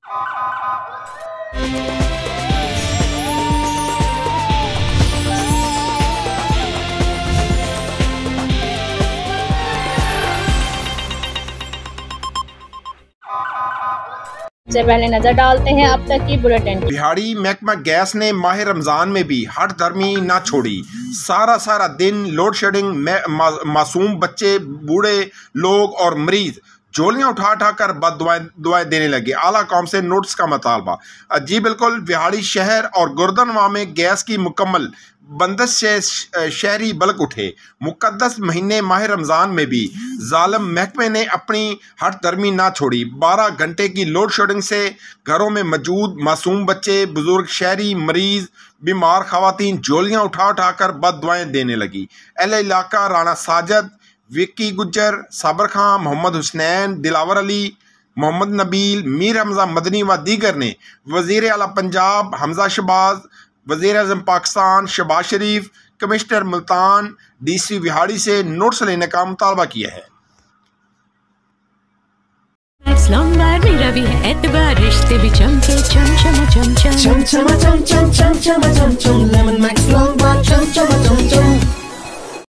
से पहले नजर डालते हैं अब तक की बुलेटिन। बिहाड़ी महकमा गैस ने माह रमजान में भी हट धर्मी ना छोड़ी। सारा दिन लोड शेडिंग में मासूम बच्चे, बूढ़े लोग और मरीज झोलियां उठा कर दुआएं देने लगे। आला कौम से नोटिस का मुतालबा। जी बिल्कुल, बिहाड़ी शहर और गुर्दनवा में गैस की मुकम्मल बंदिश से शहरी बलक उठे। मुकद्दस महीने माह रमज़ान में भी जालिम महकमे ने अपनी हट धर्मी ना छोड़ी। 12 घंटे की लोड शेडिंग से घरों में मौजूद मासूम बच्चे, बुजुर्ग, शहरी, मरीज, बीमार खवातीन झोलियां उठा कर बददुआएं देने लगी। अहले इलाका राणा साजिद, विक्की गुज्जर, साबर खां, मोहम्मद हुसनैन, दिलावर अली, मोहम्मद नबील, मीर हमजा मदनी व दीगर ने वज़ीर आला पंजाब हमजा शहबाज, वज़ीर आज़म पाकिस्तान शहबाज शरीफ, कमिश्नर मुल्तान, DC बिहाड़ी से नोटिस लेने का मुतालबा किया है। मेरा भी है एतबार, रिश्ते भी चमके चम चम चम चम चम चम चम चम